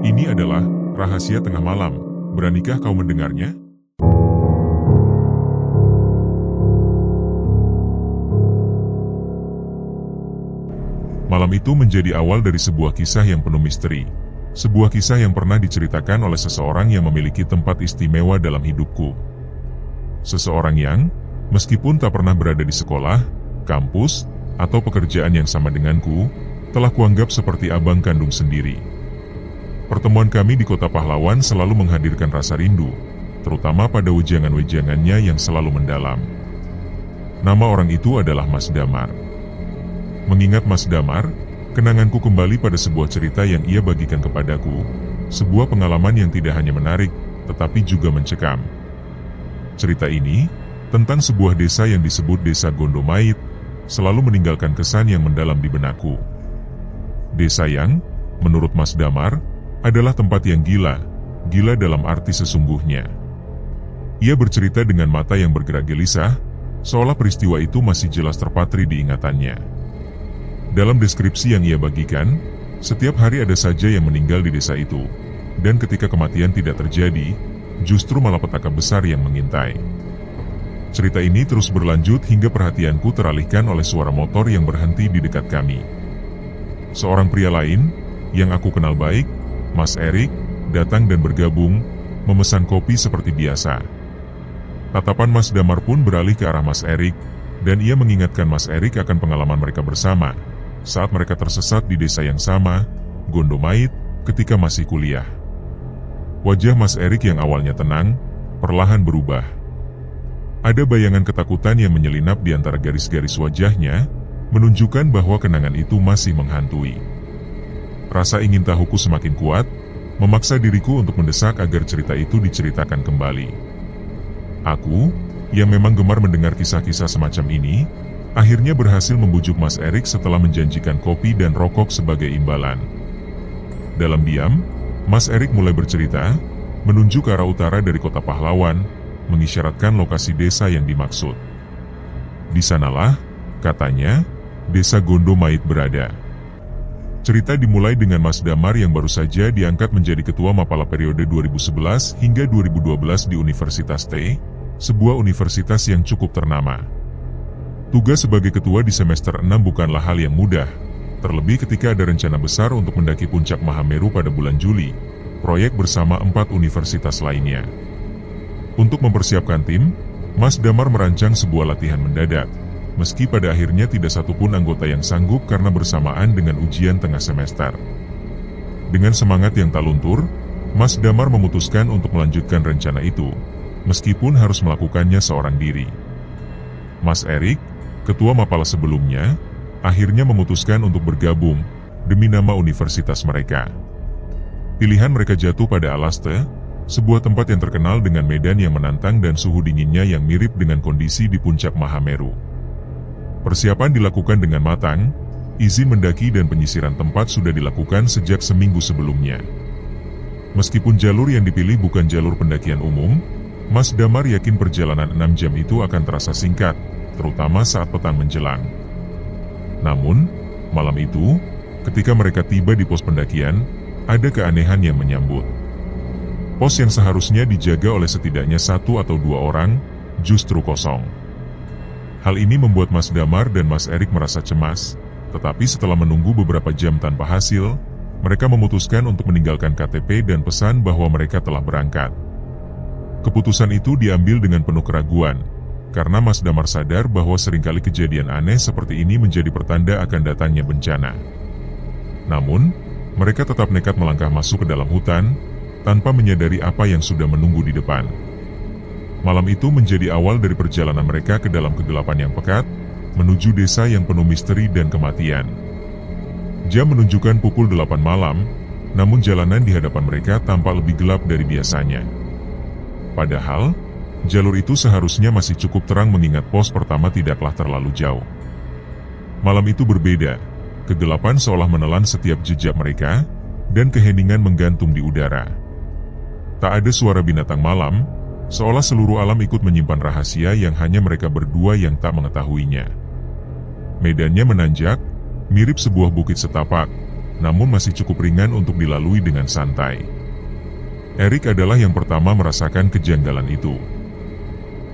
Ini adalah rahasia tengah malam. Beranikah kau mendengarnya? Malam itu menjadi awal dari sebuah kisah yang penuh misteri. Sebuah kisah yang pernah diceritakan oleh seseorang yang memiliki tempat istimewa dalam hidupku. Seseorang yang, meskipun tak pernah berada di sekolah, kampus, atau pekerjaan yang sama denganku, telah kuanggap seperti abang kandung sendiri. Pertemuan kami di kota pahlawan selalu menghadirkan rasa rindu, terutama pada wejangan-wejangannya yang selalu mendalam. Nama orang itu adalah Mas Damar. Mengingat Mas Damar, kenanganku kembali pada sebuah cerita yang ia bagikan kepadaku, sebuah pengalaman yang tidak hanya menarik, tetapi juga mencekam. Cerita ini, tentang sebuah desa yang disebut Desa Gondomait, selalu meninggalkan kesan yang mendalam di benakku. Desa yang, menurut Mas Damar, adalah tempat yang gila dalam arti sesungguhnya. Ia bercerita dengan mata yang bergerak gelisah, seolah peristiwa itu masih jelas terpatri di ingatannya. Dalam deskripsi yang ia bagikan, setiap hari ada saja yang meninggal di desa itu, dan ketika kematian tidak terjadi, justru malapetaka besar yang mengintai. Cerita ini terus berlanjut hingga perhatianku teralihkan oleh suara motor yang berhenti di dekat kami. Seorang pria lain, yang aku kenal baik, Mas Erik, datang dan bergabung, memesan kopi seperti biasa. Tatapan Mas Damar pun beralih ke arah Mas Erik, dan ia mengingatkan Mas Erik akan pengalaman mereka bersama, saat mereka tersesat di desa yang sama, Gondomait, ketika masih kuliah. Wajah Mas Erik yang awalnya tenang, perlahan berubah. Ada bayangan ketakutan yang menyelinap di antara garis-garis wajahnya, menunjukkan bahwa kenangan itu masih menghantui. Rasa ingin tahuku semakin kuat, memaksa diriku untuk mendesak agar cerita itu diceritakan kembali. Aku, yang memang gemar mendengar kisah-kisah semacam ini, akhirnya berhasil membujuk Mas Erik setelah menjanjikan kopi dan rokok sebagai imbalan. Dalam diam, Mas Erik mulai bercerita, menunjuk ke arah utara dari kota pahlawan, mengisyaratkan lokasi desa yang dimaksud. Di sanalah, katanya, Desa Gondomait berada. Cerita dimulai dengan Mas Damar yang baru saja diangkat menjadi ketua Mapala periode 2011 hingga 2012 di Universitas T, sebuah universitas yang cukup ternama. Tugas sebagai ketua di semester 6 bukanlah hal yang mudah, terlebih ketika ada rencana besar untuk mendaki puncak Mahameru pada bulan Juli, proyek bersama 4 universitas lainnya. Untuk mempersiapkan tim, Mas Damar merancang sebuah latihan mendadak, meski pada akhirnya tidak satupun anggota yang sanggup karena bersamaan dengan ujian tengah semester. Dengan semangat yang tak luntur, Mas Damar memutuskan untuk melanjutkan rencana itu, meskipun harus melakukannya seorang diri. Mas Erik, ketua Mapala sebelumnya, akhirnya memutuskan untuk bergabung demi nama universitas mereka. Pilihan mereka jatuh pada Alaste, sebuah tempat yang terkenal dengan medan yang menantang dan suhu dinginnya yang mirip dengan kondisi di puncak Mahameru. Persiapan dilakukan dengan matang, izin mendaki dan penyisiran tempat sudah dilakukan sejak seminggu sebelumnya. Meskipun jalur yang dipilih bukan jalur pendakian umum, Mas Damar yakin perjalanan 6 jam itu akan terasa singkat, terutama saat petang menjelang. Namun, malam itu, ketika mereka tiba di pos pendakian, ada keanehan yang menyambut. Pos yang seharusnya dijaga oleh setidaknya 1 atau 2 orang, justru kosong. Hal ini membuat Mas Damar dan Mas Erik merasa cemas, tetapi setelah menunggu beberapa jam tanpa hasil, mereka memutuskan untuk meninggalkan KTP dan pesan bahwa mereka telah berangkat. Keputusan itu diambil dengan penuh keraguan, karena Mas Damar sadar bahwa seringkali kejadian aneh seperti ini menjadi pertanda akan datangnya bencana. Namun, mereka tetap nekat melangkah masuk ke dalam hutan, tanpa menyadari apa yang sudah menunggu di depan. Malam itu menjadi awal dari perjalanan mereka ke dalam kegelapan yang pekat, menuju desa yang penuh misteri dan kematian. Jam menunjukkan pukul 8 malam, namun jalanan di hadapan mereka tampak lebih gelap dari biasanya. Padahal, jalur itu seharusnya masih cukup terang mengingat pos pertama tidaklah terlalu jauh. Malam itu berbeda, kegelapan seolah menelan setiap jejak mereka, dan keheningan menggantung di udara. Tak ada suara binatang malam, seolah seluruh alam ikut menyimpan rahasia yang hanya mereka berdua yang tak mengetahuinya. Medannya menanjak, mirip sebuah bukit setapak, namun masih cukup ringan untuk dilalui dengan santai. Erik adalah yang pertama merasakan kejanggalan itu.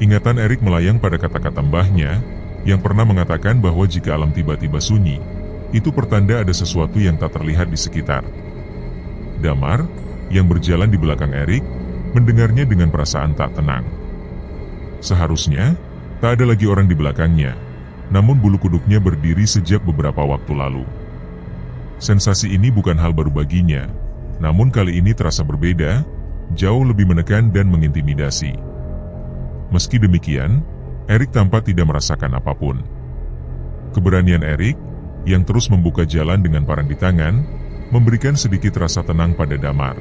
Ingatan Erik melayang pada kata-kata mbahnya, yang pernah mengatakan bahwa jika alam tiba-tiba sunyi, itu pertanda ada sesuatu yang tak terlihat di sekitar. Damar, yang berjalan di belakang Erik, mendengarnya dengan perasaan tak tenang. Seharusnya, tak ada lagi orang di belakangnya, namun bulu kuduknya berdiri sejak beberapa waktu lalu. Sensasi ini bukan hal baru baginya, namun kali ini terasa berbeda, jauh lebih menekan dan mengintimidasi. Meski demikian, Erik tampak tidak merasakan apapun. Keberanian Erik, yang terus membuka jalan dengan parang di tangan, memberikan sedikit rasa tenang pada Damar.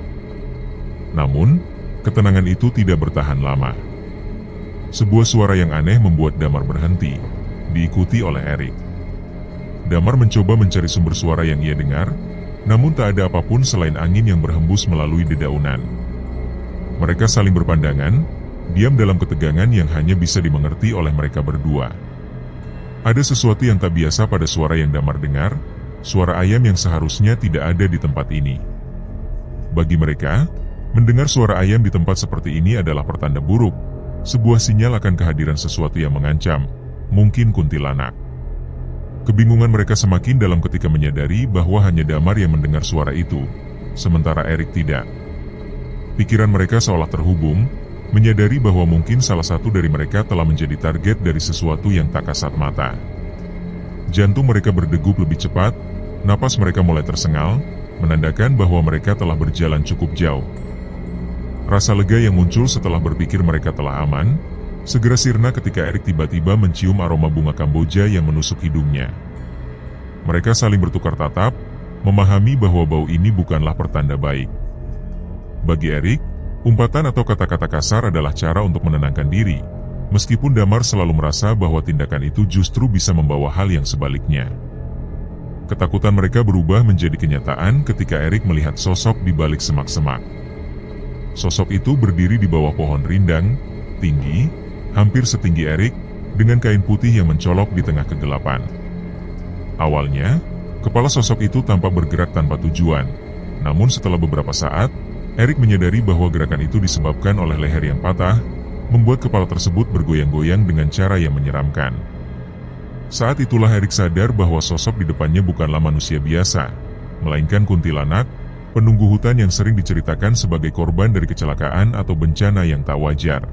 Namun, ketenangan itu tidak bertahan lama. Sebuah suara yang aneh membuat Damar berhenti, diikuti oleh Erik. Damar mencoba mencari sumber suara yang ia dengar, namun tak ada apapun selain angin yang berhembus melalui dedaunan. Mereka saling berpandangan, diam dalam ketegangan yang hanya bisa dimengerti oleh mereka berdua. Ada sesuatu yang tak biasa pada suara yang Damar dengar, suara ayam yang seharusnya tidak ada di tempat ini. Bagi mereka, mendengar suara ayam di tempat seperti ini adalah pertanda buruk, sebuah sinyal akan kehadiran sesuatu yang mengancam, mungkin kuntilanak. Kebingungan mereka semakin dalam ketika menyadari bahwa hanya Damar yang mendengar suara itu, sementara Erik tidak. Pikiran mereka seolah terhubung, menyadari bahwa mungkin salah satu dari mereka telah menjadi target dari sesuatu yang tak kasat mata. Jantung mereka berdegup lebih cepat, napas mereka mulai tersengal, menandakan bahwa mereka telah berjalan cukup jauh. Rasa lega yang muncul setelah berpikir mereka telah aman, segera sirna ketika Erik tiba-tiba mencium aroma bunga Kamboja yang menusuk hidungnya. Mereka saling bertukar tatap, memahami bahwa bau ini bukanlah pertanda baik. Bagi Erik, umpatan atau kata-kata kasar adalah cara untuk menenangkan diri, meskipun Damar selalu merasa bahwa tindakan itu justru bisa membawa hal yang sebaliknya. Ketakutan mereka berubah menjadi kenyataan ketika Erik melihat sosok di balik semak-semak. Sosok itu berdiri di bawah pohon rindang, tinggi, hampir setinggi Erik, dengan kain putih yang mencolok di tengah kegelapan. Awalnya, kepala sosok itu tampak bergerak tanpa tujuan, namun setelah beberapa saat, Erik menyadari bahwa gerakan itu disebabkan oleh leher yang patah, membuat kepala tersebut bergoyang-goyang dengan cara yang menyeramkan. Saat itulah Erik sadar bahwa sosok di depannya bukanlah manusia biasa, melainkan kuntilanak, penunggu hutan yang sering diceritakan sebagai korban dari kecelakaan atau bencana yang tak wajar.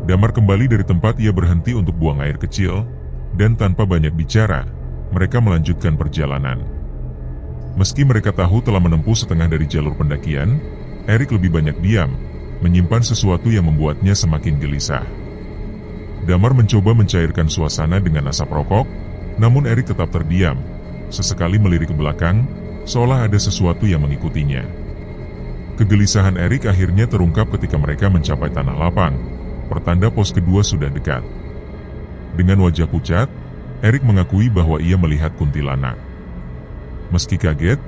Damar kembali dari tempat ia berhenti untuk buang air kecil, dan tanpa banyak bicara, mereka melanjutkan perjalanan. Meski mereka tahu telah menempuh setengah dari jalur pendakian, Erik lebih banyak diam, menyimpan sesuatu yang membuatnya semakin gelisah. Damar mencoba mencairkan suasana dengan asap rokok, namun Erik tetap terdiam, sesekali melirik ke belakang, seolah ada sesuatu yang mengikutinya. Kegelisahan Erik akhirnya terungkap ketika mereka mencapai tanah lapang, pertanda pos kedua sudah dekat. Dengan wajah pucat, Erik mengakui bahwa ia melihat kuntilanak. Meski kaget,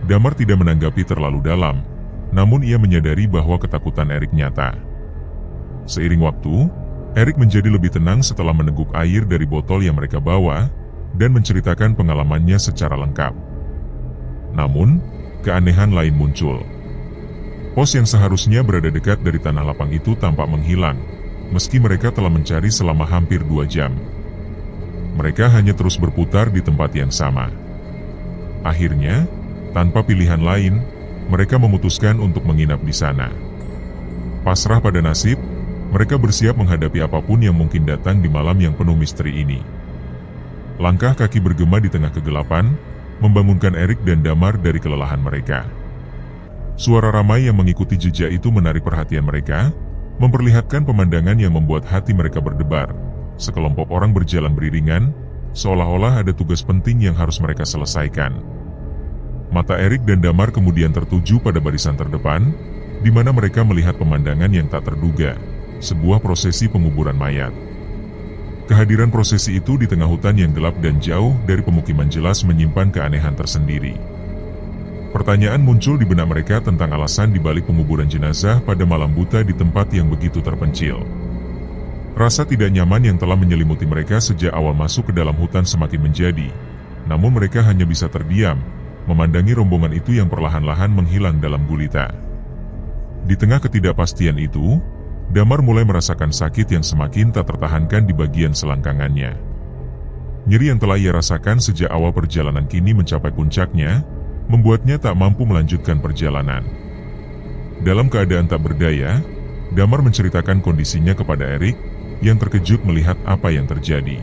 Damar tidak menanggapi terlalu dalam, namun ia menyadari bahwa ketakutan Erik nyata. Seiring waktu, Erik menjadi lebih tenang setelah meneguk air dari botol yang mereka bawa, dan menceritakan pengalamannya secara lengkap. Namun, keanehan lain muncul. Pos yang seharusnya berada dekat dari tanah lapang itu tampak menghilang, meski mereka telah mencari selama hampir 2 jam. Mereka hanya terus berputar di tempat yang sama. Akhirnya, tanpa pilihan lain, mereka memutuskan untuk menginap di sana. Pasrah pada nasib, mereka bersiap menghadapi apapun yang mungkin datang di malam yang penuh misteri ini. Langkah kaki bergema di tengah kegelapan, membangunkan Erik dan Damar dari kelelahan mereka. Suara ramai yang mengikuti jejak itu menarik perhatian mereka, memperlihatkan pemandangan yang membuat hati mereka berdebar. Sekelompok orang berjalan beriringan, seolah-olah ada tugas penting yang harus mereka selesaikan. Mata Erik dan Damar kemudian tertuju pada barisan terdepan, di mana mereka melihat pemandangan yang tak terduga, sebuah prosesi penguburan mayat. Kehadiran prosesi itu di tengah hutan yang gelap dan jauh dari pemukiman jelas menyimpan keanehan tersendiri. Pertanyaan muncul di benak mereka tentang alasan dibalik penguburan jenazah pada malam buta di tempat yang begitu terpencil. Rasa tidak nyaman yang telah menyelimuti mereka sejak awal masuk ke dalam hutan semakin menjadi, namun mereka hanya bisa terdiam, memandangi rombongan itu yang perlahan-lahan menghilang dalam gulita. Di tengah ketidakpastian itu, Damar mulai merasakan sakit yang semakin tak tertahankan di bagian selangkangannya. Nyeri yang telah ia rasakan sejak awal perjalanan kini mencapai puncaknya, membuatnya tak mampu melanjutkan perjalanan. Dalam keadaan tak berdaya, Damar menceritakan kondisinya kepada Erik, yang terkejut melihat apa yang terjadi.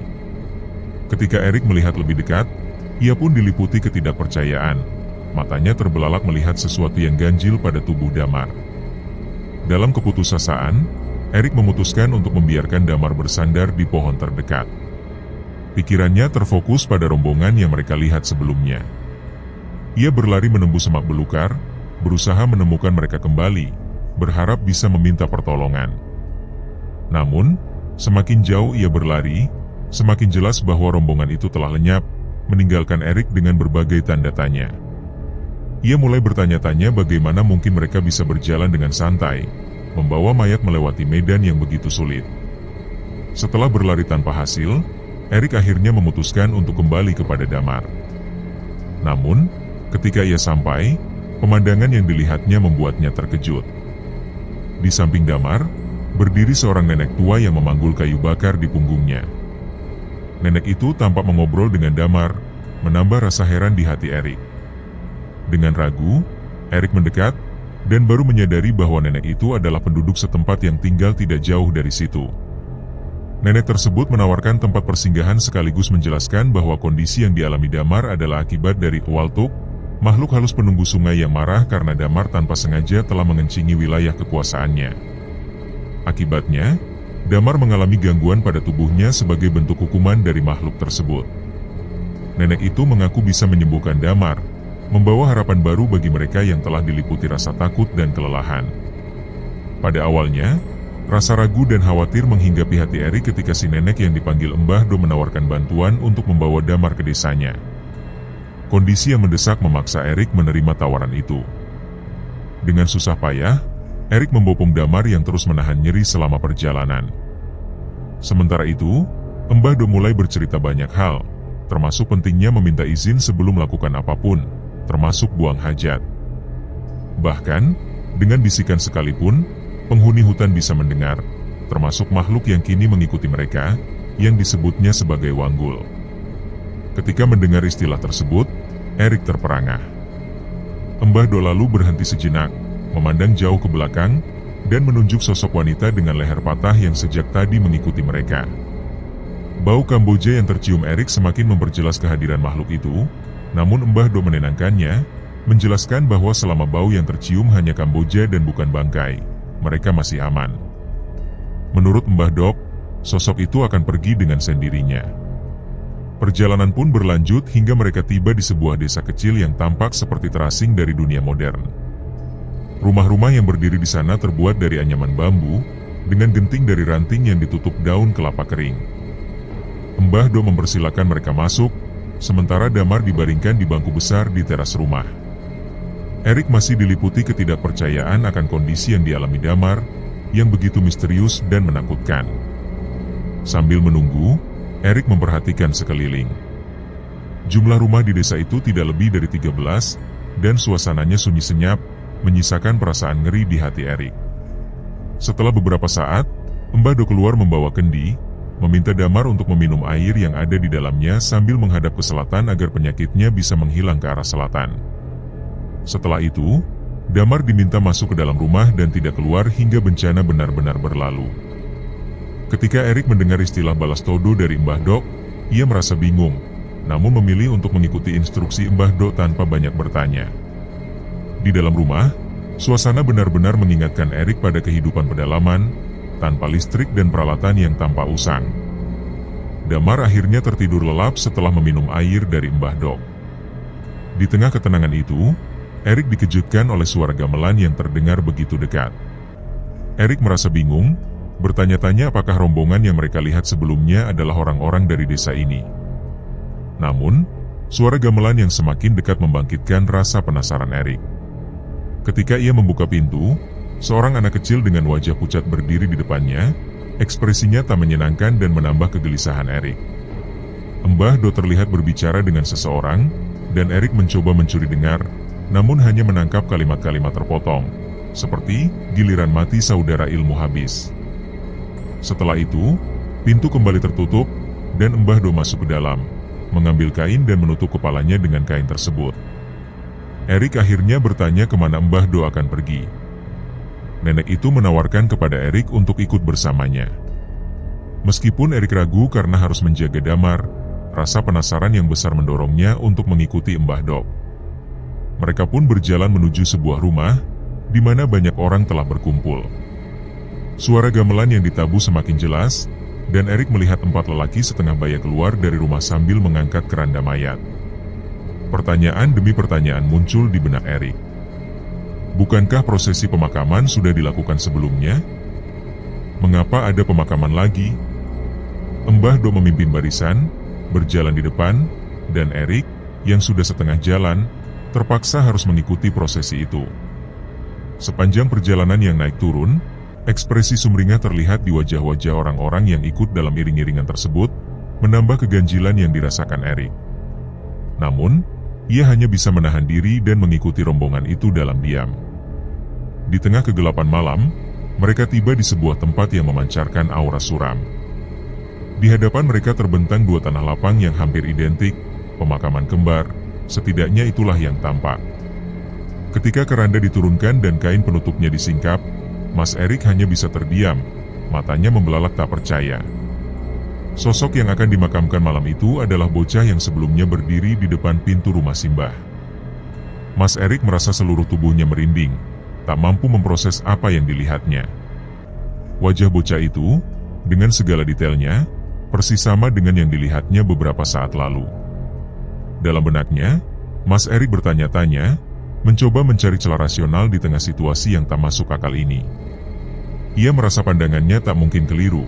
Ketika Erik melihat lebih dekat, ia pun diliputi ketidakpercayaan. Matanya terbelalak melihat sesuatu yang ganjil pada tubuh Damar. Dalam keputusasaan, Erik memutuskan untuk membiarkan Damar bersandar di pohon terdekat. Pikirannya terfokus pada rombongan yang mereka lihat sebelumnya. Ia berlari menembus semak belukar, berusaha menemukan mereka kembali, berharap bisa meminta pertolongan. Namun, semakin jauh ia berlari, semakin jelas bahwa rombongan itu telah lenyap, meninggalkan Erik dengan berbagai tanda tanya. Ia mulai bertanya-tanya bagaimana mungkin mereka bisa berjalan dengan santai, membawa mayat melewati medan yang begitu sulit. Setelah berlari tanpa hasil, Erik akhirnya memutuskan untuk kembali kepada Damar. Namun, ketika ia sampai, pemandangan yang dilihatnya membuatnya terkejut. Di samping Damar, berdiri seorang nenek tua yang memanggul kayu bakar di punggungnya. Nenek itu tampak mengobrol dengan Damar, menambah rasa heran di hati Erik. Dengan ragu, Erik mendekat, dan baru menyadari bahwa nenek itu adalah penduduk setempat yang tinggal tidak jauh dari situ. Nenek tersebut menawarkan tempat persinggahan sekaligus menjelaskan bahwa kondisi yang dialami Damar adalah akibat dari Waltuk, makhluk halus penunggu sungai yang marah karena Damar tanpa sengaja telah mengencingi wilayah kekuasaannya. Akibatnya, Damar mengalami gangguan pada tubuhnya sebagai bentuk hukuman dari makhluk tersebut. Nenek itu mengaku bisa menyembuhkan Damar, membawa harapan baru bagi mereka yang telah diliputi rasa takut dan kelelahan. Pada awalnya, rasa ragu dan khawatir menghinggapi hati Erik ketika si nenek yang dipanggil Mbah Do menawarkan bantuan untuk membawa Damar ke desanya. Kondisi yang mendesak memaksa Erik menerima tawaran itu. Dengan susah payah, Erik membopong Damar yang terus menahan nyeri selama perjalanan. Sementara itu, Mbah Do mulai bercerita banyak hal, termasuk pentingnya meminta izin sebelum melakukan apapun, termasuk buang hajat. Bahkan, dengan bisikan sekalipun, penghuni hutan bisa mendengar, termasuk makhluk yang kini mengikuti mereka, yang disebutnya sebagai Wanggul. Ketika mendengar istilah tersebut, Erik terperangah. Mbah Do lalu berhenti sejenak, memandang jauh ke belakang, dan menunjuk sosok wanita dengan leher patah yang sejak tadi mengikuti mereka. Bau Kamboja yang tercium Erik semakin memperjelas kehadiran makhluk itu, namun Mbah Do menenangkannya, menjelaskan bahwa selama bau yang tercium hanya Kamboja dan bukan bangkai, mereka masih aman. Menurut Mbah Dok, sosok itu akan pergi dengan sendirinya. Perjalanan pun berlanjut hingga mereka tiba di sebuah desa kecil yang tampak seperti terasing dari dunia modern. Rumah-rumah yang berdiri di sana terbuat dari anyaman bambu, dengan genting dari ranting yang ditutup daun kelapa kering. Mbah Do mempersilakan mereka masuk, sementara Damar dibaringkan di bangku besar di teras rumah. Erik masih diliputi ketidakpercayaan akan kondisi yang dialami Damar, yang begitu misterius dan menakutkan. Sambil menunggu, Erik memperhatikan sekeliling. Jumlah rumah di desa itu tidak lebih dari 13, dan suasananya sunyi senyap, menyisakan perasaan ngeri di hati Erik. Setelah beberapa saat, Mbah Do keluar membawa kendi, meminta Damar untuk meminum air yang ada di dalamnya sambil menghadap ke selatan agar penyakitnya bisa menghilang ke arah selatan. Setelah itu, Damar diminta masuk ke dalam rumah dan tidak keluar hingga bencana benar-benar berlalu. Ketika Erik mendengar istilah balas todo dari Mbah Do, ia merasa bingung, namun memilih untuk mengikuti instruksi Mbah Do tanpa banyak bertanya. Di dalam rumah, suasana benar-benar mengingatkan Erik pada kehidupan pedalaman, tanpa listrik dan peralatan yang tampak usang. Damar akhirnya tertidur lelap setelah meminum air dari Mbah Dok. Di tengah ketenangan itu, Erik dikejutkan oleh suara gamelan yang terdengar begitu dekat. Erik merasa bingung, bertanya-tanya apakah rombongan yang mereka lihat sebelumnya adalah orang-orang dari desa ini. Namun, suara gamelan yang semakin dekat membangkitkan rasa penasaran Erik. Ketika ia membuka pintu, seorang anak kecil dengan wajah pucat berdiri di depannya, ekspresinya tak menyenangkan dan menambah kegelisahan Erik. Mbah Do terlihat berbicara dengan seseorang, dan Erik mencoba mencuri dengar, namun hanya menangkap kalimat-kalimat terpotong, seperti giliran mati saudara ilmu habis. Setelah itu, pintu kembali tertutup, dan Mbah Do masuk ke dalam, mengambil kain dan menutup kepalanya dengan kain tersebut. Erik akhirnya bertanya kemana Mbah Do akan pergi. Nenek itu menawarkan kepada Erik untuk ikut bersamanya. Meskipun Erik ragu karena harus menjaga Damar, rasa penasaran yang besar mendorongnya untuk mengikuti Mbah Do. Mereka pun berjalan menuju sebuah rumah, di mana banyak orang telah berkumpul. Suara gamelan yang ditabuh semakin jelas, dan Erik melihat 4 lelaki setengah baya keluar dari rumah sambil mengangkat keranda mayat. Pertanyaan demi pertanyaan muncul di benak Erik. Bukankah prosesi pemakaman sudah dilakukan sebelumnya? Mengapa ada pemakaman lagi? Mbah Do memimpin barisan, berjalan di depan, dan Erik, yang sudah setengah jalan, terpaksa harus mengikuti prosesi itu. Sepanjang perjalanan yang naik turun, ekspresi sumringah terlihat di wajah-wajah orang-orang yang ikut dalam iring-iringan tersebut, menambah keganjilan yang dirasakan Erik. Namun, ia hanya bisa menahan diri dan mengikuti rombongan itu dalam diam. Di tengah kegelapan malam, mereka tiba di sebuah tempat yang memancarkan aura suram. Di hadapan mereka terbentang 2 tanah lapang yang hampir identik, pemakaman kembar, setidaknya itulah yang tampak. Ketika keranda diturunkan dan kain penutupnya disingkap, Mas Erik hanya bisa terdiam, matanya membelalak tak percaya. Sosok yang akan dimakamkan malam itu adalah bocah yang sebelumnya berdiri di depan pintu rumah Simbah. Mas Erik merasa seluruh tubuhnya merinding, tak mampu memproses apa yang dilihatnya. Wajah bocah itu, dengan segala detailnya, persis sama dengan yang dilihatnya beberapa saat lalu. Dalam benaknya, Mas Erik bertanya-tanya, mencoba mencari celah rasional di tengah situasi yang tak masuk akal ini. Ia merasa pandangannya tak mungkin keliru,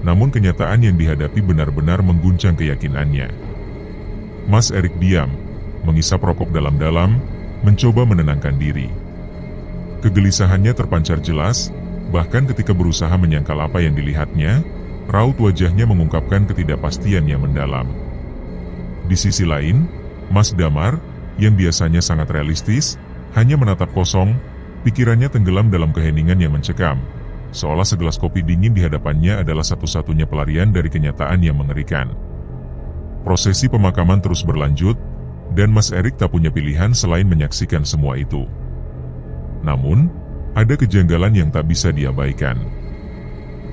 namun kenyataan yang dihadapi benar-benar mengguncang keyakinannya. Mas Erik diam, menghisap rokok dalam-dalam, mencoba menenangkan diri. Kegelisahannya terpancar jelas, bahkan ketika berusaha menyangkal apa yang dilihatnya, raut wajahnya mengungkapkan ketidakpastian yang mendalam. Di sisi lain, Mas Damar, yang biasanya sangat realistis, hanya menatap kosong, pikirannya tenggelam dalam keheningan yang mencekam, seolah segelas kopi dingin di hadapannya adalah satu-satunya pelarian dari kenyataan yang mengerikan. Prosesi pemakaman terus berlanjut, dan Mas Erik tak punya pilihan selain menyaksikan semua itu. Namun, ada kejanggalan yang tak bisa diabaikan.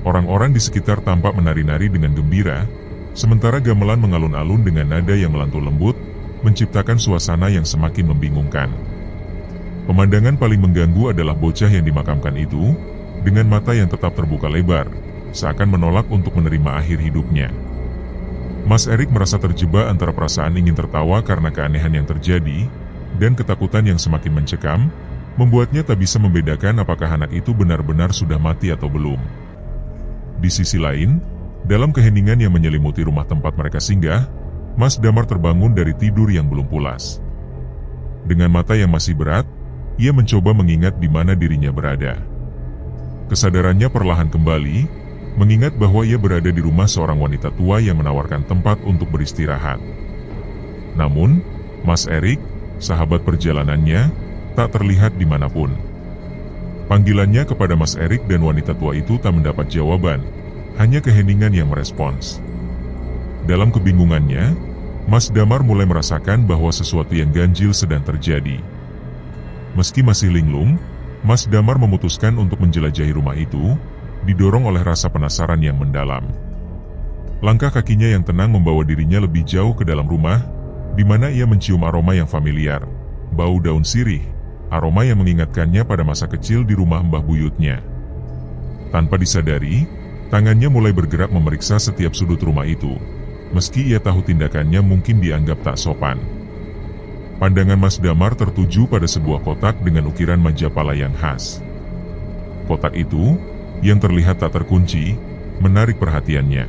Orang-orang di sekitar tampak menari-nari dengan gembira, sementara gamelan mengalun-alun dengan nada yang melantul lembut, menciptakan suasana yang semakin membingungkan. Pemandangan paling mengganggu adalah bocah yang dimakamkan itu, dengan mata yang tetap terbuka lebar, seakan menolak untuk menerima akhir hidupnya. Mas Erik merasa terjebak antara perasaan ingin tertawa karena keanehan yang terjadi, dan ketakutan yang semakin mencekam, membuatnya tak bisa membedakan apakah anak itu benar-benar sudah mati atau belum. Di sisi lain, dalam keheningan yang menyelimuti rumah tempat mereka singgah, Mas Damar terbangun dari tidur yang belum pulas. Dengan mata yang masih berat, ia mencoba mengingat di mana dirinya berada. Kesadarannya perlahan kembali, mengingat bahwa ia berada di rumah seorang wanita tua yang menawarkan tempat untuk beristirahat. Namun, Mas Erik, sahabat perjalanannya, tak terlihat dimanapun. Panggilannya kepada Mas Erik dan wanita tua itu tak mendapat jawaban, hanya keheningan yang merespons. Dalam kebingungannya, Mas Damar mulai merasakan bahwa sesuatu yang ganjil sedang terjadi. Meski masih linglung, Mas Damar memutuskan untuk menjelajahi rumah itu, didorong oleh rasa penasaran yang mendalam. Langkah kakinya yang tenang membawa dirinya lebih jauh ke dalam rumah, di mana ia mencium aroma yang familiar, bau daun sirih, aroma yang mengingatkannya pada masa kecil di rumah mbah buyutnya. Tanpa disadari, tangannya mulai bergerak memeriksa setiap sudut rumah itu, meski ia tahu tindakannya mungkin dianggap tak sopan. Pandangan Mas Damar tertuju pada sebuah kotak dengan ukiran Majapala yang khas. Kotak itu, yang terlihat tak terkunci, menarik perhatiannya.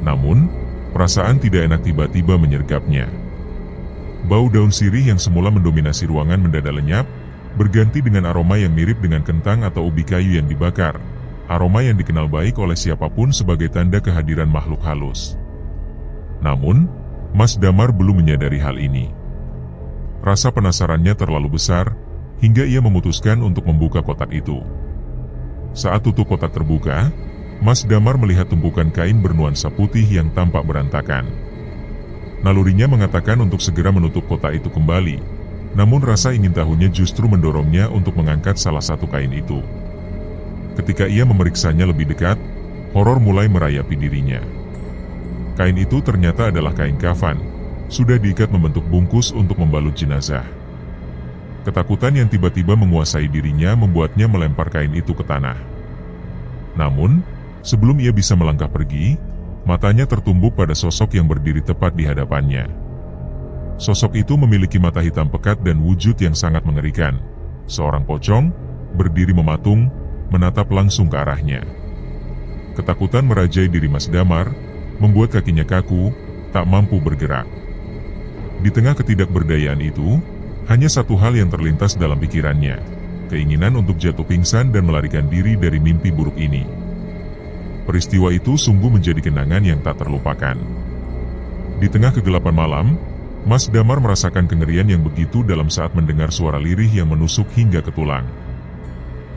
Namun, perasaan tidak enak tiba-tiba menyergapnya. Bau daun sirih yang semula mendominasi ruangan mendadak lenyap, berganti dengan aroma yang mirip dengan kentang atau ubi kayu yang dibakar, aroma yang dikenal baik oleh siapapun sebagai tanda kehadiran makhluk halus. Namun, Mas Damar belum menyadari hal ini. Rasa penasarannya terlalu besar, hingga ia memutuskan untuk membuka kotak itu. Saat tutup kotak terbuka, Mas Damar melihat tumpukan kain bernuansa putih yang tampak berantakan. Nalurinya mengatakan untuk segera menutup kotak itu kembali, namun rasa ingin tahunya justru mendorongnya untuk mengangkat salah satu kain itu. Ketika ia memeriksanya lebih dekat, horor mulai merayapi dirinya. Kain itu ternyata adalah kain kafan, sudah diikat membentuk bungkus untuk membalut jenazah. Ketakutan yang tiba-tiba menguasai dirinya membuatnya melempar kain itu ke tanah. Namun, sebelum ia bisa melangkah pergi, matanya tertumbuk pada sosok yang berdiri tepat di hadapannya. Sosok itu memiliki mata hitam pekat dan wujud yang sangat mengerikan. Seorang pocong, berdiri mematung, menatap langsung ke arahnya. Ketakutan merajai diri Mas Damar, membuat kakinya kaku, tak mampu bergerak. Di tengah ketidakberdayaan itu, hanya satu hal yang terlintas dalam pikirannya, keinginan untuk jatuh pingsan dan melarikan diri dari mimpi buruk ini. Peristiwa itu sungguh menjadi kenangan yang tak terlupakan. Di tengah kegelapan malam, Mas Damar merasakan kengerian yang begitu dalam saat mendengar suara lirih yang menusuk hingga ke tulang.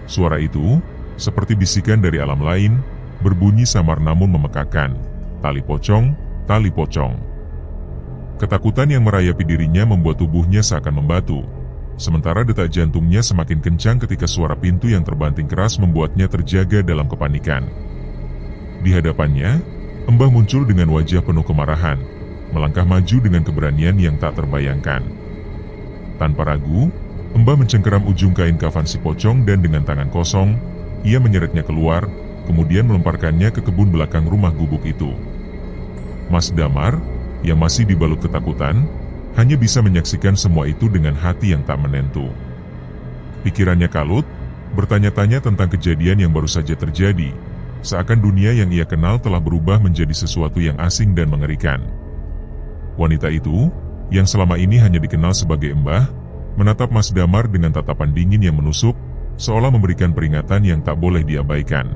Suara itu, seperti bisikan dari alam lain, berbunyi samar namun memekakkan. Tali pocong, tali pocong. Ketakutan yang merayapi dirinya membuat tubuhnya seakan membatu. Sementara detak jantungnya semakin kencang ketika suara pintu yang terbanting keras membuatnya terjaga dalam kepanikan. Di hadapannya, Mbah muncul dengan wajah penuh kemarahan, melangkah maju dengan keberanian yang tak terbayangkan. Tanpa ragu, Mbah mencengkeram ujung kain kafan si pocong dan dengan tangan kosong, ia menyeretnya keluar, kemudian melemparkannya ke kebun belakang rumah gubuk itu. Mas Damar, yang masih dibalut ketakutan, hanya bisa menyaksikan semua itu dengan hati yang tak menentu. Pikirannya kalut, bertanya-tanya tentang kejadian yang baru saja terjadi, seakan dunia yang ia kenal telah berubah menjadi sesuatu yang asing dan mengerikan. Wanita itu, yang selama ini hanya dikenal sebagai Mbah, menatap Mas Damar dengan tatapan dingin yang menusuk, seolah memberikan peringatan yang tak boleh diabaikan.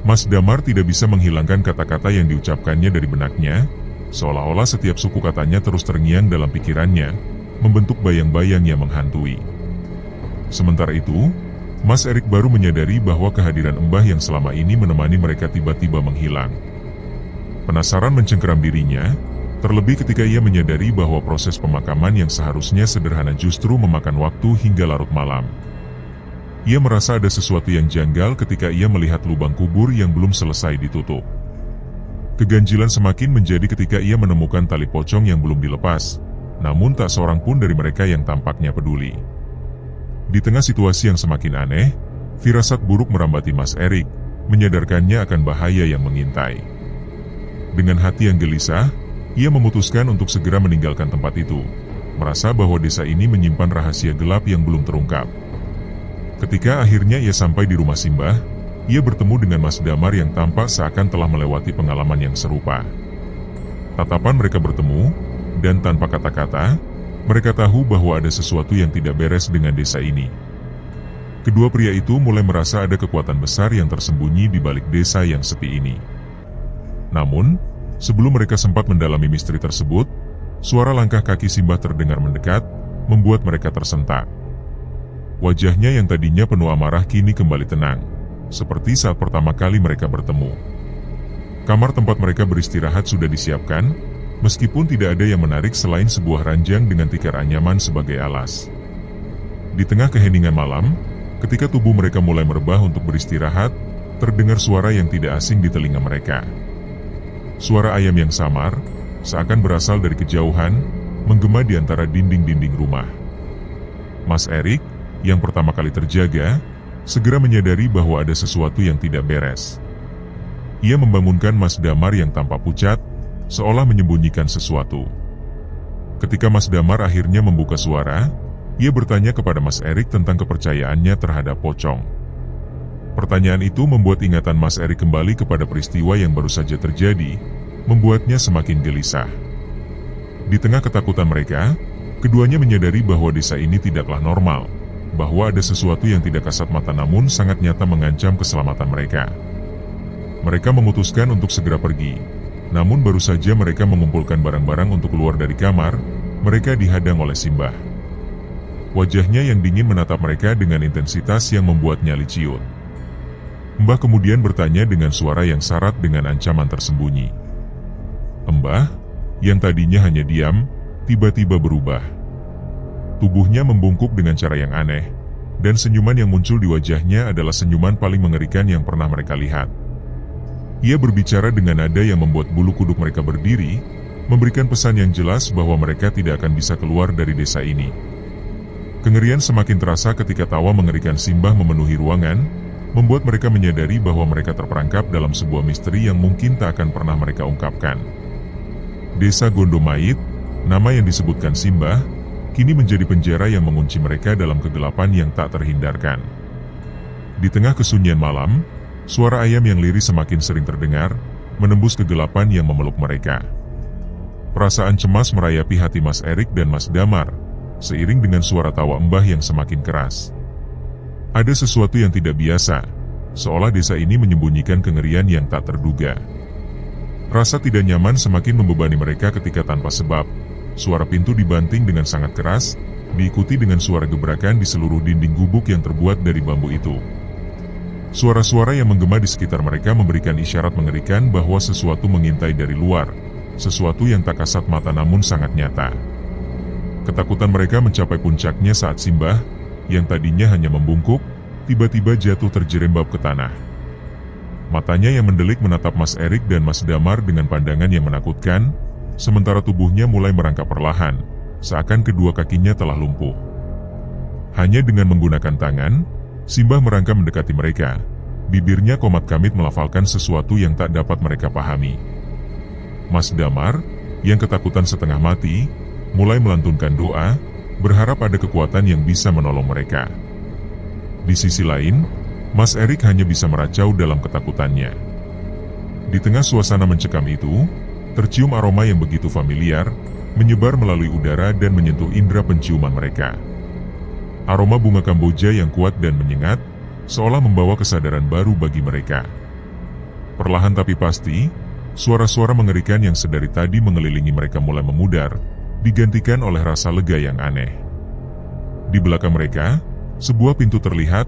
Mas Damar tidak bisa menghilangkan kata-kata yang diucapkannya dari benaknya, seolah-olah setiap suku katanya terus terngiang dalam pikirannya, membentuk bayang-bayang yang menghantui. Sementara itu, Mas Erik baru menyadari bahwa kehadiran Mbah yang selama ini menemani mereka tiba-tiba menghilang. Penasaran mencengkeram dirinya, terlebih ketika ia menyadari bahwa proses pemakaman yang seharusnya sederhana justru memakan waktu hingga larut malam. Ia merasa ada sesuatu yang janggal ketika ia melihat lubang kubur yang belum selesai ditutup. Keganjilan semakin menjadi ketika ia menemukan tali pocong yang belum dilepas, namun tak seorang pun dari mereka yang tampaknya peduli. Di tengah situasi yang semakin aneh, firasat buruk merambati Mas Erik, menyadarkannya akan bahaya yang mengintai. Dengan hati yang gelisah, ia memutuskan untuk segera meninggalkan tempat itu, merasa bahwa desa ini menyimpan rahasia gelap yang belum terungkap. Ketika akhirnya ia sampai di rumah Simbah, ia bertemu dengan Mas Damar yang tampak seakan telah melewati pengalaman yang serupa. Tatapan mereka bertemu, dan tanpa kata-kata, mereka tahu bahwa ada sesuatu yang tidak beres dengan desa ini. Kedua pria itu mulai merasa ada kekuatan besar yang tersembunyi di balik desa yang sepi ini. Namun, sebelum mereka sempat mendalami misteri tersebut, suara langkah kaki Simbah terdengar mendekat, membuat mereka tersentak. Wajahnya yang tadinya penuh amarah kini kembali tenang, seperti saat pertama kali mereka bertemu. Kamar tempat mereka beristirahat sudah disiapkan, meskipun tidak ada yang menarik selain sebuah ranjang dengan tikar anyaman sebagai alas. Di tengah keheningan malam, ketika tubuh mereka mulai merebah untuk beristirahat, terdengar suara yang tidak asing di telinga mereka. Suara ayam yang samar, seakan berasal dari kejauhan, menggema di antara dinding-dinding rumah. Mas Erik, yang pertama kali terjaga, segera menyadari bahwa ada sesuatu yang tidak beres. Ia membangunkan Mas Damar yang tampak pucat, seolah menyembunyikan sesuatu. Ketika Mas Damar akhirnya membuka suara, ia bertanya kepada Mas Erik tentang kepercayaannya terhadap pocong. Pertanyaan itu membuat ingatan Mas Erik kembali kepada peristiwa yang baru saja terjadi, membuatnya semakin gelisah. Di tengah ketakutan mereka, keduanya menyadari bahwa desa ini tidaklah normal, bahwa ada sesuatu yang tidak kasat mata namun sangat nyata mengancam keselamatan mereka. Mereka memutuskan untuk segera pergi, namun baru saja mereka mengumpulkan barang-barang untuk keluar dari kamar, Mereka dihadang oleh Simbah. Wajahnya yang dingin menatap mereka dengan intensitas yang membuat nyali ciut. Mbah kemudian bertanya dengan suara yang syarat dengan ancaman tersembunyi. Mbah, yang tadinya hanya diam, tiba-tiba berubah. Tubuhnya membungkuk dengan cara yang aneh, dan senyuman yang muncul di wajahnya adalah senyuman paling mengerikan yang pernah mereka lihat. Ia berbicara dengan nada yang membuat bulu kuduk mereka berdiri, memberikan pesan yang jelas bahwa mereka tidak akan bisa keluar dari desa ini. Kengerian semakin terasa ketika tawa mengerikan Simbah memenuhi ruangan, membuat mereka menyadari bahwa mereka terperangkap dalam sebuah misteri yang mungkin tak akan pernah mereka ungkapkan. Desa Gondomait, nama yang disebutkan Simbah, kini menjadi penjara yang mengunci mereka dalam kegelapan yang tak terhindarkan. Di tengah kesunyian malam, suara ayam yang lirih semakin sering terdengar, menembus kegelapan yang memeluk mereka. Perasaan cemas merayapi hati Mas Erik dan Mas Damar, seiring dengan suara tawa Mbah yang semakin keras. Ada sesuatu yang tidak biasa, seolah desa ini menyembunyikan kengerian yang tak terduga. Rasa tidak nyaman semakin membebani mereka ketika tanpa sebab, suara pintu dibanting dengan sangat keras, diikuti dengan suara gebrakan di seluruh dinding gubuk yang terbuat dari bambu itu. Suara-suara yang menggema di sekitar mereka memberikan isyarat mengerikan bahwa sesuatu mengintai dari luar, sesuatu yang tak kasat mata namun sangat nyata. Ketakutan mereka mencapai puncaknya saat Simbah, yang tadinya hanya membungkuk, tiba-tiba jatuh terjerembab ke tanah. Matanya yang mendelik menatap Mas Erik dan Mas Damar dengan pandangan yang menakutkan, sementara tubuhnya mulai merangkak perlahan, seakan kedua kakinya telah lumpuh. Hanya dengan menggunakan tangan, Simbah merangkak mendekati mereka. Bibirnya komat kamit melafalkan sesuatu yang tak dapat mereka pahami. Mas Damar, yang ketakutan setengah mati, mulai melantunkan doa, berharap ada kekuatan yang bisa menolong mereka. Di sisi lain, Mas Erik hanya bisa meracau dalam ketakutannya. Di tengah suasana mencekam itu, tercium aroma yang begitu familiar, menyebar melalui udara dan menyentuh indera penciuman mereka. Aroma bunga Kamboja yang kuat dan menyengat, seolah membawa kesadaran baru bagi mereka. Perlahan tapi pasti, suara-suara mengerikan yang sedari tadi mengelilingi mereka mulai memudar, digantikan oleh rasa lega yang aneh. Di belakang mereka, sebuah pintu terlihat,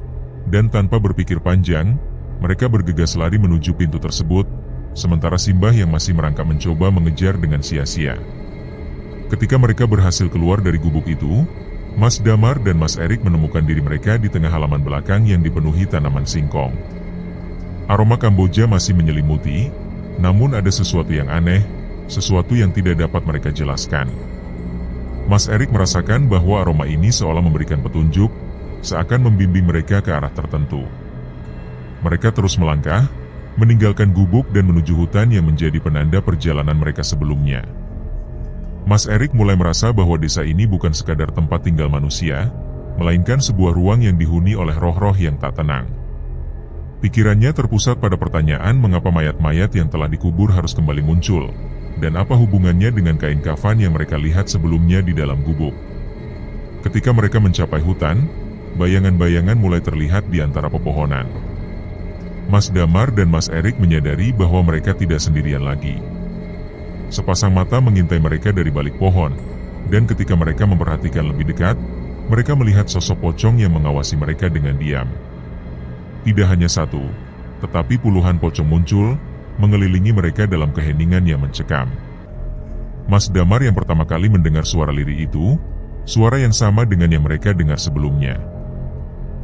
dan tanpa berpikir panjang, mereka bergegas lari menuju pintu tersebut, sementara Simbah yang masih merangkak mencoba mengejar dengan sia-sia. Ketika mereka berhasil keluar dari gubuk itu, Mas Damar dan Mas Erik menemukan diri mereka di tengah halaman belakang yang dipenuhi tanaman singkong. Aroma Kamboja masih menyelimuti, namun ada sesuatu yang aneh, sesuatu yang tidak dapat mereka jelaskan. Mas Erik merasakan bahwa aroma ini seolah memberikan petunjuk, seakan membimbing mereka ke arah tertentu. Mereka terus melangkah, meninggalkan gubuk dan menuju hutan yang menjadi penanda perjalanan mereka sebelumnya. Mas Erik mulai merasa bahwa desa ini bukan sekadar tempat tinggal manusia, melainkan sebuah ruang yang dihuni oleh roh-roh yang tak tenang. Pikirannya terpusat pada pertanyaan mengapa mayat-mayat yang telah dikubur harus kembali muncul, dan apa hubungannya dengan kain kafan yang mereka lihat sebelumnya di dalam gubuk. Ketika mereka mencapai hutan, bayangan-bayangan mulai terlihat di antara pepohonan. Mas Damar dan Mas Erik menyadari bahwa mereka tidak sendirian lagi. Sepasang mata mengintai mereka dari balik pohon, dan ketika mereka memperhatikan lebih dekat, mereka melihat sosok pocong yang mengawasi mereka dengan diam. Tidak hanya satu, tetapi puluhan pocong muncul, mengelilingi mereka dalam keheningan yang mencekam. Mas Damar yang pertama kali mendengar suara lirih itu, suara yang sama dengan yang mereka dengar sebelumnya.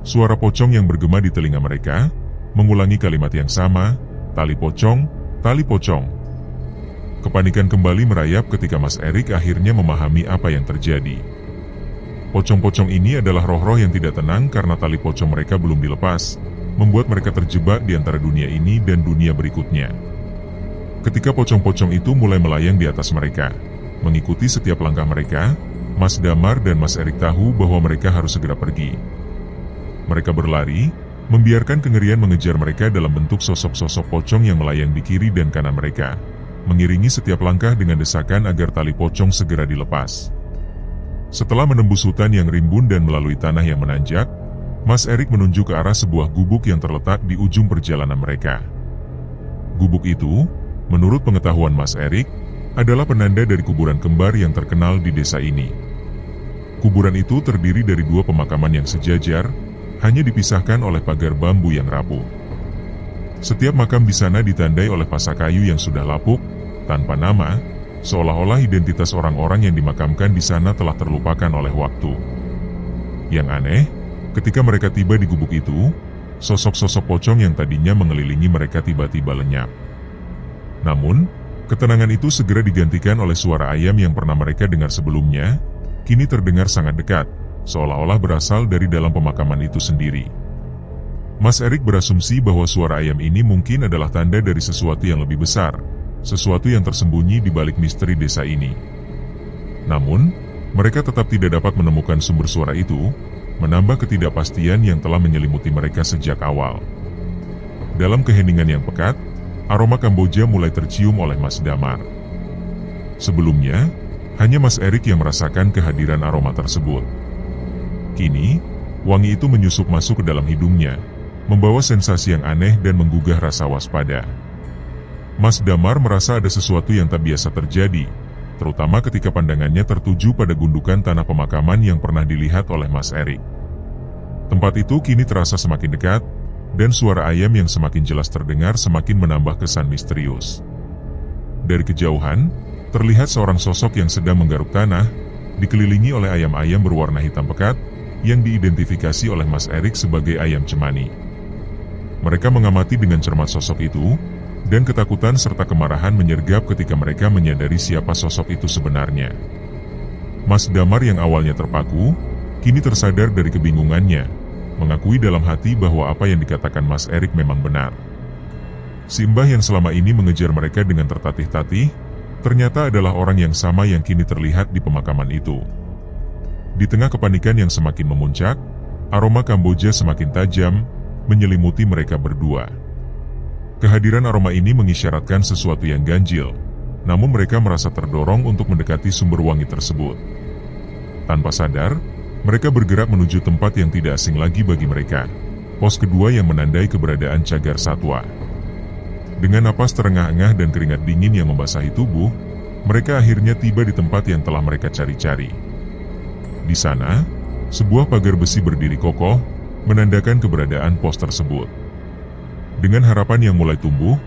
Suara pocong yang bergema di telinga mereka, mengulangi kalimat yang sama, tali pocong, tali pocong. Kepanikan kembali merayap ketika Mas Erik akhirnya memahami apa yang terjadi. Pocong-pocong ini adalah roh-roh yang tidak tenang karena tali pocong mereka belum dilepas, membuat mereka terjebak di antara dunia ini dan dunia berikutnya. Ketika pocong-pocong itu mulai melayang di atas mereka, mengikuti setiap langkah mereka, Mas Damar dan Mas Erik tahu bahwa mereka harus segera pergi. Mereka berlari, membiarkan kengerian mengejar mereka dalam bentuk sosok-sosok pocong yang melayang di kiri dan kanan mereka, mengiringi setiap langkah dengan desakan agar tali pocong segera dilepas. Setelah menembus hutan yang rimbun dan melalui tanah yang menanjak, Mas Erik menunjuk ke arah sebuah gubuk yang terletak di ujung perjalanan mereka. Gubuk itu, menurut pengetahuan Mas Erik, adalah penanda dari kuburan kembar yang terkenal di desa ini. Kuburan itu terdiri dari dua pemakaman yang sejajar, hanya dipisahkan oleh pagar bambu yang rapuh. Setiap makam di sana ditandai oleh pasak kayu yang sudah lapuk, tanpa nama, seolah-olah identitas orang-orang yang dimakamkan di sana telah terlupakan oleh waktu. Yang aneh, ketika mereka tiba di gubuk itu, sosok-sosok pocong yang tadinya mengelilingi mereka tiba-tiba lenyap. Namun, ketenangan itu segera digantikan oleh suara ayam yang pernah mereka dengar sebelumnya, kini terdengar sangat dekat, seolah-olah berasal dari dalam pemakaman itu sendiri. Mas Erik berasumsi bahwa suara ayam ini mungkin adalah tanda dari sesuatu yang lebih besar, sesuatu yang tersembunyi di balik misteri desa ini. Namun, mereka tetap tidak dapat menemukan sumber suara itu, menambah ketidakpastian yang telah menyelimuti mereka sejak awal. Dalam keheningan yang pekat, aroma Kamboja mulai tercium oleh Mas Damar. Sebelumnya, hanya Mas Erik yang merasakan kehadiran aroma tersebut. Kini, wangi itu menyusup masuk ke dalam hidungnya, membawa sensasi yang aneh dan menggugah rasa waspada. Mas Damar merasa ada sesuatu yang tak biasa terjadi, terutama ketika pandangannya tertuju pada gundukan tanah pemakaman yang pernah dilihat oleh Mas Erik. Tempat itu kini terasa semakin dekat, dan suara ayam yang semakin jelas terdengar semakin menambah kesan misterius. Dari kejauhan, terlihat seorang sosok yang sedang menggaruk tanah, dikelilingi oleh ayam-ayam berwarna hitam pekat, yang diidentifikasi oleh Mas Erik sebagai ayam cemani. Mereka mengamati dengan cermat sosok itu, dan ketakutan serta kemarahan menyergap ketika mereka menyadari siapa sosok itu sebenarnya. Mas Damar yang awalnya terpaku, kini tersadar dari kebingungannya, mengakui dalam hati bahwa apa yang dikatakan Mas Erik memang benar. Si mbah yang selama ini mengejar mereka dengan tertatih-tatih, ternyata adalah orang yang sama yang kini terlihat di pemakaman itu. Di tengah kepanikan yang semakin memuncak, aroma Kamboja semakin tajam, menyelimuti mereka berdua. Kehadiran aroma ini mengisyaratkan sesuatu yang ganjil, namun mereka merasa terdorong untuk mendekati sumber wangi tersebut. Tanpa sadar, mereka bergerak menuju tempat yang tidak asing lagi bagi mereka, pos kedua yang menandai keberadaan cagar satwa. Dengan napas terengah-engah dan keringat dingin yang membasahi tubuh, mereka akhirnya tiba di tempat yang telah mereka cari-cari. Di sana, sebuah pagar besi berdiri kokoh, menandakan keberadaan pos tersebut. Dengan harapan yang mulai tumbuh,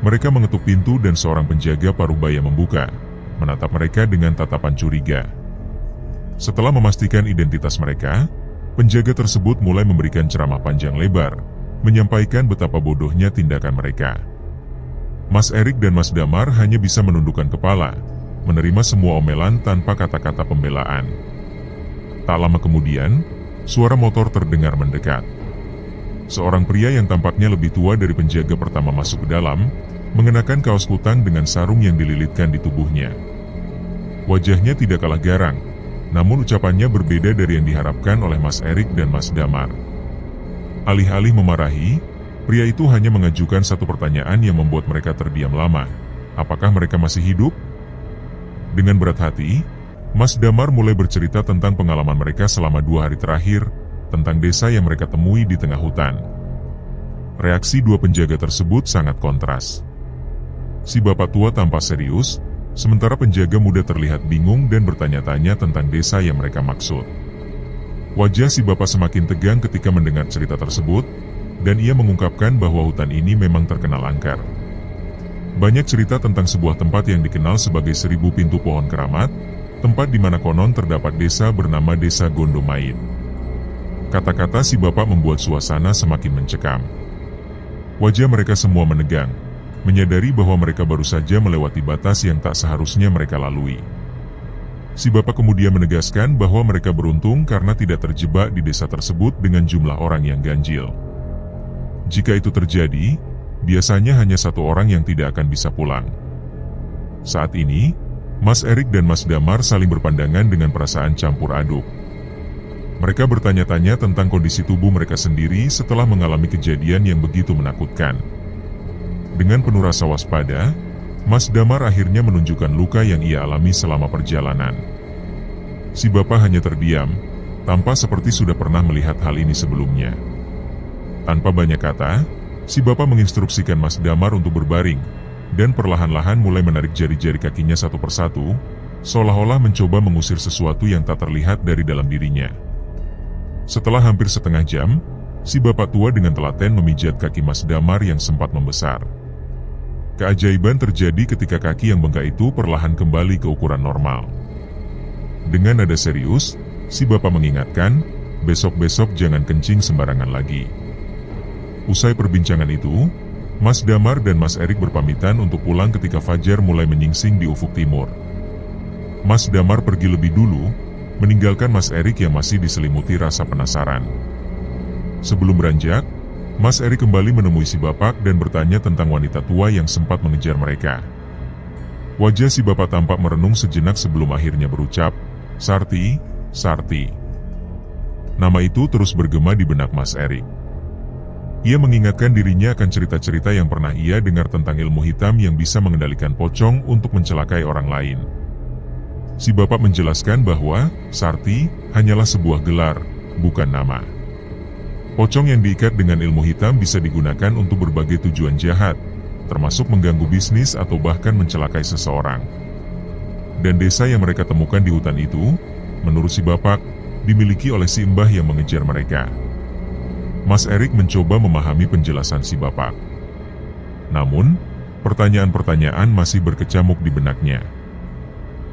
mereka mengetuk pintu dan seorang penjaga paruh baya membuka, menatap mereka dengan tatapan curiga. Setelah memastikan identitas mereka, penjaga tersebut mulai memberikan ceramah panjang lebar, menyampaikan betapa bodohnya tindakan mereka. Mas Erik dan Mas Damar hanya bisa menundukkan kepala, menerima semua omelan tanpa kata-kata pembelaan. Tak lama kemudian, suara motor terdengar mendekat. Seorang pria yang tampaknya lebih tua dari penjaga pertama masuk ke dalam, mengenakan kaos kutang dengan sarung yang dililitkan di tubuhnya. Wajahnya tidak kalah garang, namun ucapannya berbeda dari yang diharapkan oleh Mas Erik dan Mas Damar. Alih-alih memarahi, pria itu hanya mengajukan satu pertanyaan yang membuat mereka terdiam lama. Apakah mereka masih hidup? Dengan berat hati, Mas Damar mulai bercerita tentang pengalaman mereka selama 2 hari terakhir, tentang desa yang mereka temui di tengah hutan. Reaksi dua penjaga tersebut sangat kontras. Si bapak tua tampak serius, sementara penjaga muda terlihat bingung dan bertanya-tanya tentang desa yang mereka maksud. Wajah si bapak semakin tegang ketika mendengar cerita tersebut, dan ia mengungkapkan bahwa hutan ini memang terkenal angker. Banyak cerita tentang sebuah tempat yang dikenal sebagai 1000 pintu pohon keramat, tempat di mana konon terdapat desa bernama Desa Gondomait. Kata-kata si bapak membuat suasana semakin mencekam. Wajah mereka semua menegang, menyadari bahwa mereka baru saja melewati batas yang tak seharusnya mereka lalui. Si bapak kemudian menegaskan bahwa mereka beruntung karena tidak terjebak di desa tersebut dengan jumlah orang yang ganjil. Jika itu terjadi, biasanya hanya satu orang yang tidak akan bisa pulang. Saat ini, Mas Erik dan Mas Damar saling berpandangan dengan perasaan campur aduk. Mereka bertanya-tanya tentang kondisi tubuh mereka sendiri setelah mengalami kejadian yang begitu menakutkan. Dengan penuh rasa waspada, Mas Damar akhirnya menunjukkan luka yang ia alami selama perjalanan. Si bapak hanya terdiam, tampak seperti sudah pernah melihat hal ini sebelumnya. Tanpa banyak kata, si bapak menginstruksikan Mas Damar untuk berbaring, dan perlahan-lahan mulai menarik jari-jari kakinya satu persatu, seolah-olah mencoba mengusir sesuatu yang tak terlihat dari dalam dirinya. Setelah hampir setengah jam, si bapak tua dengan telaten memijat kaki Mas Damar yang sempat membesar. Keajaiban terjadi ketika kaki yang bengkak itu perlahan kembali ke ukuran normal. Dengan nada serius, si bapak mengingatkan, besok-besok jangan kencing sembarangan lagi. Usai perbincangan itu, Mas Damar dan Mas Erik berpamitan untuk pulang ketika fajar mulai menyingsing di ufuk timur. Mas Damar pergi lebih dulu, meninggalkan Mas Erik yang masih diselimuti rasa penasaran. Sebelum beranjak, Mas Erik kembali menemui si bapak dan bertanya tentang wanita tua yang sempat mengejar mereka. Wajah si bapak tampak merenung sejenak sebelum akhirnya berucap, "Sarti, Sarti." Nama itu terus bergema di benak Mas Erik. Ia mengingatkan dirinya akan cerita-cerita yang pernah ia dengar tentang ilmu hitam yang bisa mengendalikan pocong untuk mencelakai orang lain. Si bapak menjelaskan bahwa Sarti hanyalah sebuah gelar, bukan nama. Pocong yang diikat dengan ilmu hitam bisa digunakan untuk berbagai tujuan jahat, termasuk mengganggu bisnis atau bahkan mencelakai seseorang. Dan desa yang mereka temukan di hutan itu, menurut si bapak, dimiliki oleh si mbah yang mengejar mereka. Mas Erik mencoba memahami penjelasan si bapak. Namun, pertanyaan-pertanyaan masih berkecamuk di benaknya.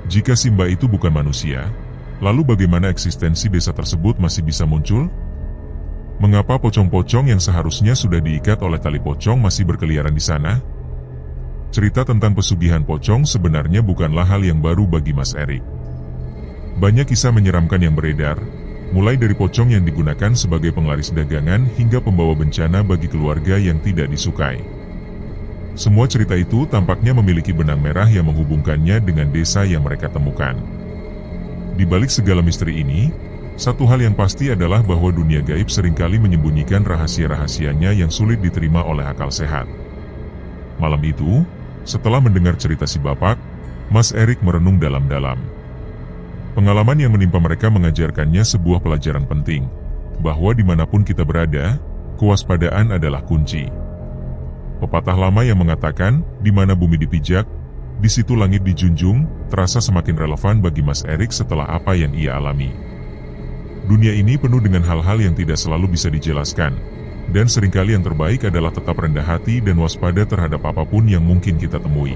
Jika si mbah itu bukan manusia, lalu bagaimana eksistensi desa tersebut masih bisa muncul? Mengapa pocong-pocong yang seharusnya sudah diikat oleh tali pocong masih berkeliaran di sana? Cerita tentang pesugihan pocong sebenarnya bukanlah hal yang baru bagi Mas Erik. Banyak kisah menyeramkan yang beredar, mulai dari pocong yang digunakan sebagai penglaris dagangan hingga pembawa bencana bagi keluarga yang tidak disukai. Semua cerita itu tampaknya memiliki benang merah yang menghubungkannya dengan desa yang mereka temukan. Di balik segala misteri ini, satu hal yang pasti adalah bahwa dunia gaib seringkali menyembunyikan rahasia-rahasianya yang sulit diterima oleh akal sehat. Malam itu, setelah mendengar cerita si bapak, Mas Erik merenung dalam-dalam. Pengalaman yang menimpa mereka mengajarkannya sebuah pelajaran penting, bahwa dimanapun kita berada, kewaspadaan adalah kunci. Pepatah lama yang mengatakan, di mana bumi dipijak, di situ langit dijunjung, terasa semakin relevan bagi Mas Erik setelah apa yang ia alami. Dunia ini penuh dengan hal-hal yang tidak selalu bisa dijelaskan, dan seringkali yang terbaik adalah tetap rendah hati dan waspada terhadap apapun yang mungkin kita temui.